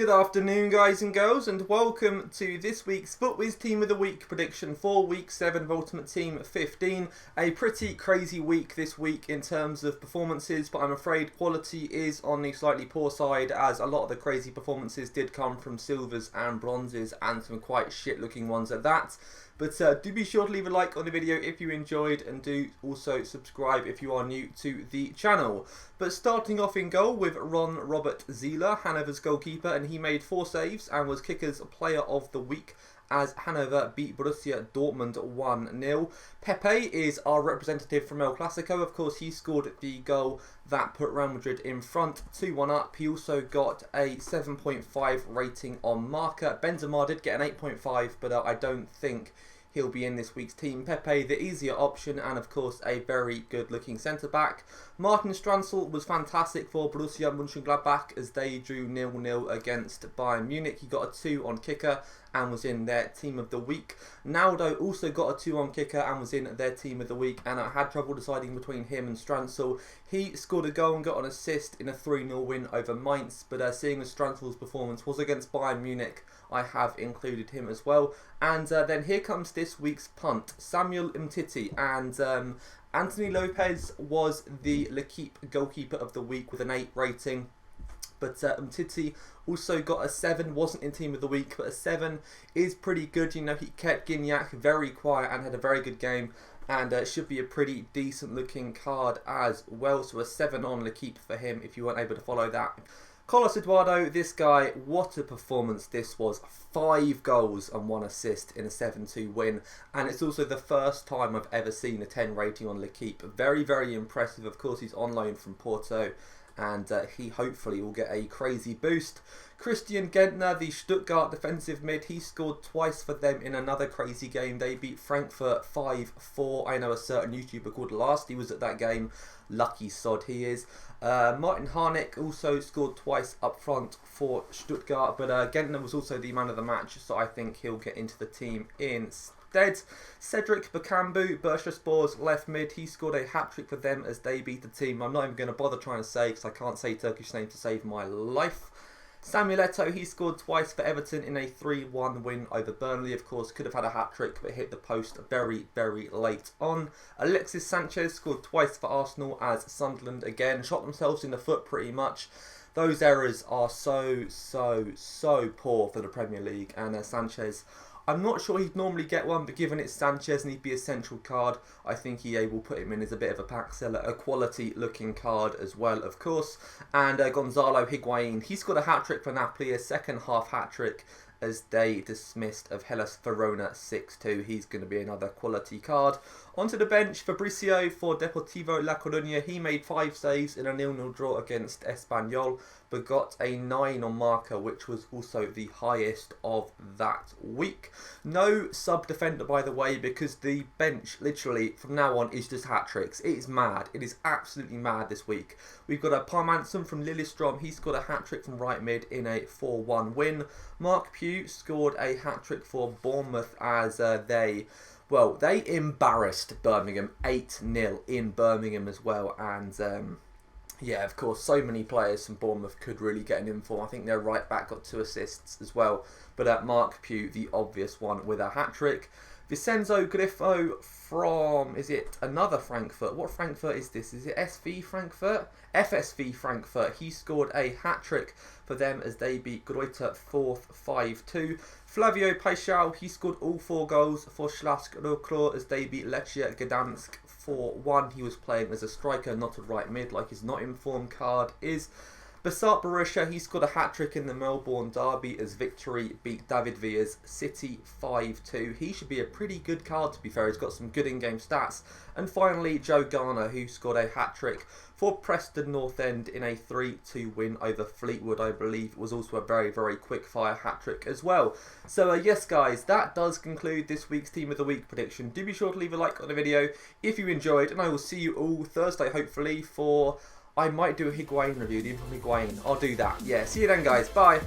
Good afternoon, guys and girls, and welcome to this week's FUTWIZ Team of the Week prediction for Week 7 of Ultimate Team 15. A pretty crazy week this week in terms of performances, but I'm afraid quality is on the slightly poor side, as a lot of the crazy performances did come from silvers and bronzes, and some quite shit-looking ones at that. But do be sure to leave a like on the video if you enjoyed, and do also subscribe if you are new to the channel. But starting off in goal with Ron Robert Zieler, Hanover's goalkeeper, and he made 4 saves and was Kicker's Player of the Week as Hanover beat Borussia Dortmund 1-0. Pepe is our representative from El Clasico. Of course, he scored the goal that put Real Madrid in front, 2-1 up. He also got a 7.5 rating on Marca. Benzema did get an 8.5, but I don't think he'll be in this week's team. Pepe, the easier option, and of course a very good looking centre-back. Martin Stranzl was fantastic for Borussia Mönchengladbach as they drew 0-0 against Bayern Munich. He got a 2 on Kicker and was in their Team of the Week. Naldo also got a 2 on Kicker and was in their Team of the Week, and I had trouble deciding between him and Stranzl. He scored a goal and got an assist in a 3-0 win over Mainz, but seeing as Stranzl's performance was against Bayern Munich, I have included him as well. And then here comes this week's punt, Samuel Umtiti, and Anthony Lopez was the L'Equipe goalkeeper of the week with an 8 rating. But Umtiti also got a 7, wasn't in Team of the Week, but a 7 is pretty good. You know, he kept Gignac very quiet and had a very good game, and should be a pretty decent looking card as well. So a 7 on L'Equipe for him if you weren't able to follow that. Carlos Eduardo, this guy, what a performance this was. 5 goals and 1 assist in a 7-2 win. And it's also the first time I've ever seen a 10 rating on L'Equipe. Very, very impressive. Of course, he's on loan from Porto, and he hopefully will get a crazy boost. Christian Gentner, the Stuttgart defensive mid, he scored twice for them in another crazy game. They beat Frankfurt 5-4. I know a certain YouTuber called Last, he was at that game. Lucky sod he is. Martin Harnik also scored twice up front for Stuttgart, but Gentner was also the man of the match, so I think he'll get into the team instead. Cedric Bakambu, Bursaspor's left mid, he scored a hat-trick for them as they beat the team I'm not even going to bother trying to say because I can't say Turkish name to save my life. Samuel Eto'o, he scored twice for Everton in a 3-1 win over Burnley. Of course, could have had a hat-trick, but hit the post very, very late on. Alexis Sanchez scored twice for Arsenal as Sunderland, again, shot themselves in the foot pretty much. Those errors are so poor for the Premier League, and Sanchez, I'm not sure he'd normally get one, but given it's Sanchez and he'd be a central card, I think EA will put him in as a bit of a pack seller. A quality looking card as well, of course. And Gonzalo Higuain, he scored a hat-trick for Napoli, a second half hat-trick as they dismissed of Hellas Verona 6-2. He's going to be another quality card. Onto the bench, Fabricio for Deportivo La Coruña. He made 5 saves in a 0-0 draw against Espanyol, but got a 9 on Marca, which was also the highest of that week. No sub-defender, by the way, because the bench, literally, from now on, is just hat-tricks. It is mad. It is absolutely mad this week. We've got a Parmanson from Lillestrøm. He scored a hat-trick from right mid in a 4-1 win. Mark Pugh scored a hat-trick for Bournemouth as they embarrassed Birmingham 8-0 in Birmingham as well. And yeah, of course, so many players from Bournemouth could really get an inform. I think their right back got 2 assists as well. But Mark Pugh, the obvious one with a hat-trick. Vincenzo Grifo from, is it another Frankfurt? What Frankfurt is this? Is it SV Frankfurt? FSV Frankfurt. He scored a hat-trick for them as they beat Greuther 5-2. Flavio Paixão, he scored all 4 goals for Śląsk Wrocław as they beat Lechia Gdansk 4-1. He was playing as a striker, not a right mid, like his not informed card is. Basat Borussia, he scored a hat-trick in the Melbourne derby as Victory beat David Villa's City 5-2. He should be a pretty good card, to be fair. He's got some good in-game stats. And finally, Joe Garner, who scored a hat-trick for Preston North End in a 3-2 win over Fleetwood, I believe. It was also a very, very quick-fire hat-trick as well. So, yes, guys, that does conclude this week's Team of the Week prediction. Do be sure to leave a like on the video if you enjoyed, and I will see you all Thursday, hopefully, for... I might do a Higuain review, the info Higuain. I'll do that. Yeah, see you then, guys. Bye.